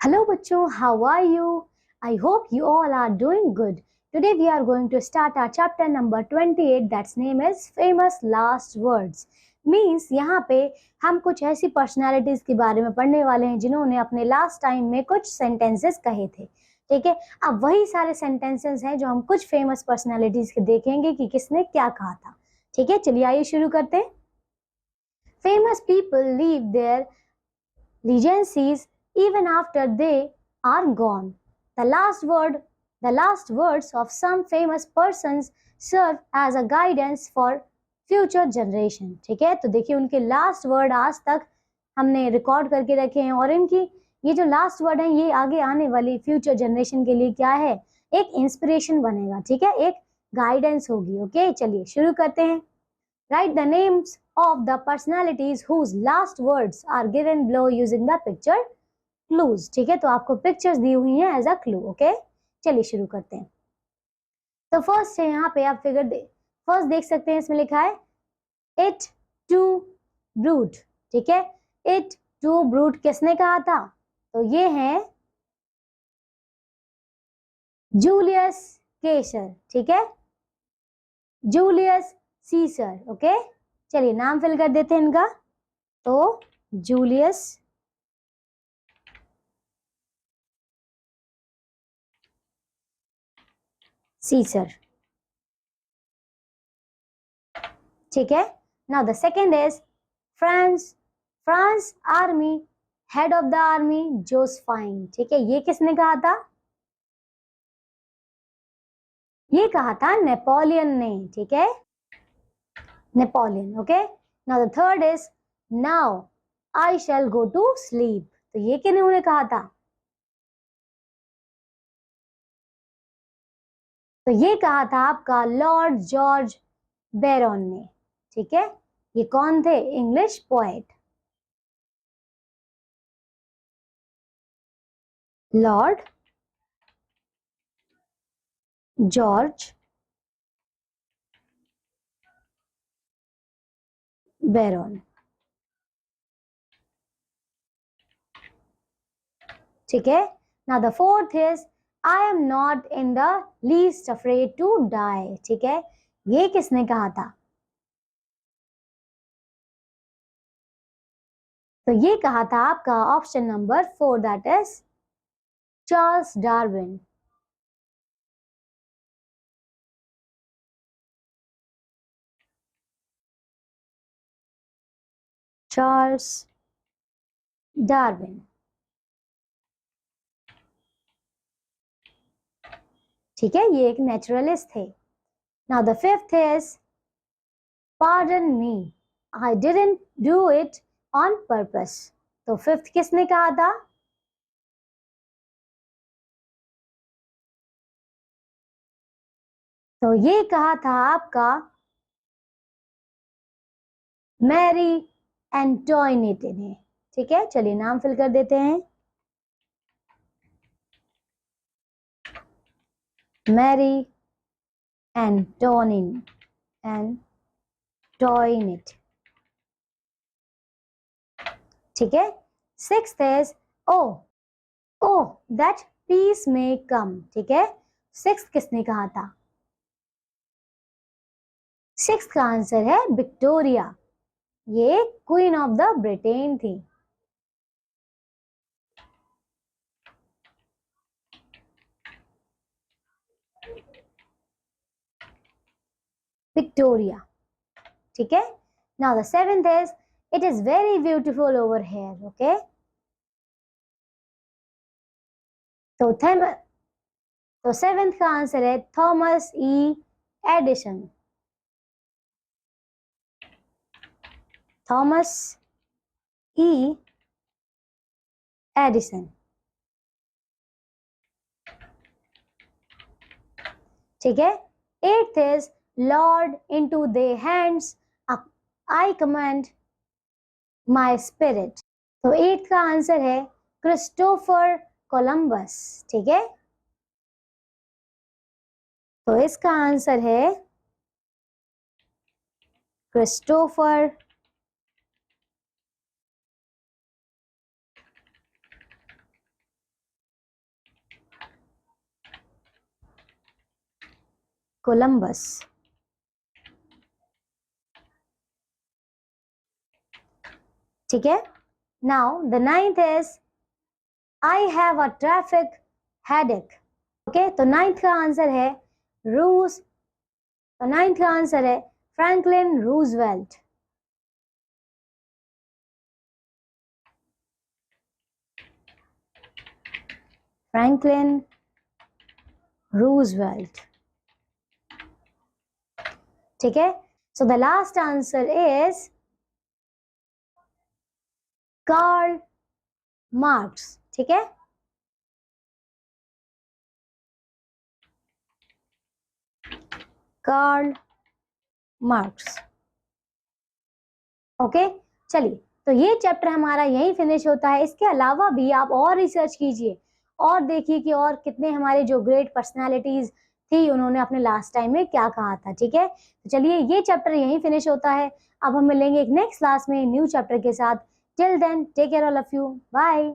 Hello bachcho, how are you? I hope you all are doing good. Today we are going to start our chapter number 28 that's name is famous last words. Means यहाँ पे हम कुछ ऐसी personalities के बारे में पढ़ने वाले हैं जिन्होंने अपने लास्ट टाइम में कुछ सेंटेंसेस कहे थे। ठीक है, अब वही सारे सेंटेंसेस हैं जो हम कुछ फेमस पर्सनालिटीज के देखेंगे कि किसने क्या कहा था। ठीक है, चलिए आइए शुरू करते हैं। Famous people leave their legacies even after they are gone. The last words of some famous persons serve as a guidance for future generation. ठीक है, तो देखिए उनके लास्ट वर्ड आज तक हमने रिकॉर्ड करके रखे हैं और इनकी ये जो लास्ट वर्ड है ये आगे आने वाली फ्यूचर जनरेशन के लिए क्या है, एक इंस्पिरेशन बनेगा। ठीक है, एक गाइडेंस होगी। ओके, चलिए शुरू करते हैं। Write the names of the personalities whose last words are given below using the picture clues. ठीक है, तो आपको पिक्चर्स दी हुई हैं एज अ क्लू। ओके, चलिए शुरू करते हैं। तो फर्स्ट है यहाँ पे आप फर्स्ट देख सकते हैं, इसमें लिखा है इट टू ब्रूट। ठीक है, इट टू ब्रूट किसने कहा था? तो ये है जूलियस केसर। ठीक है, जूलियस सीसर। ओके, चलिए नाम फिल कर देते हैं इनका। तो जूलियस सीसर। ठीक है, now the second is France army head of the army Josephine. ठीक है, ये किसने कहा था? ये कहा था नेपोलियन ने। ठीक है, Napoleon. Okay, now the third is now I shall go to sleep. तो ये किन्होंने कहा था? तो ये कहा था आपका लॉर्ड जॉर्ज बैरन ने। ठीक है, ये कौन थे? English poet Lord George Byron. ठीक है, now the fourth is I am not in the least afraid to die. ठीक है, ये किसने कहा था? तो ये कहा था आपका option number 4 that is Charles Darwin. Charles Darwin. ठीक है, ये एक नेचुरलिस्ट थे। Now the fifth is pardon me I didn't do it on purpose. तो फिफ्थ किसने कहा था? तो ये कहा था आपका मैरी एंटोइनेट ने। ठीक है, चलिए नाम फिल कर देते हैं। Marie Antoinette. ठीक है, sixth is O that peace may come. ठीक है, सिक्स्थ किसने कहा था? सिक्स्थ का आंसर है विक्टोरिया। ये क्वीन ऑफ द ब्रिटेन थी। विक्टोरिया। ठीक है, now the seventh is it is very beautiful over here. Okay, तो सेवेंथ का आंसर है थॉमस ई एडिसन। थॉमस ई एडिसन। ठीक है, eighth is Lord into they hands I command my spirit. तो eighth का आंसर है क्रिस्टोफर कोलंबस। ठीक है, तो इसका आंसर है क्रिस्टोफर कोलंबस। ठीक है। Now the 9th is I have a traffic headache. Okay, तो 9th का आंसर है रूस। तो 9th का आंसर है फ्रैंकलिन रूजवेल्ट। Franklin Roosevelt. ठीक है। So the last answer is Karl Marx. ठीक है। Karl Marx. ओके, चलिए, तो ये चैप्टर हमारा यही फिनिश होता है। इसके अलावा भी आप और रिसर्च कीजिए और देखिए कि और कितने हमारे जो ग्रेट पर्सनालिटीज थी उन्होंने अपने लास्ट टाइम में क्या कहा था। ठीक है, तो चलिए ये चैप्टर यही फिनिश होता है। अब हम मिलेंगे एक नेक्स्ट क्लास में न्यू चैप्टर के साथ। Till then take care all of you, bye.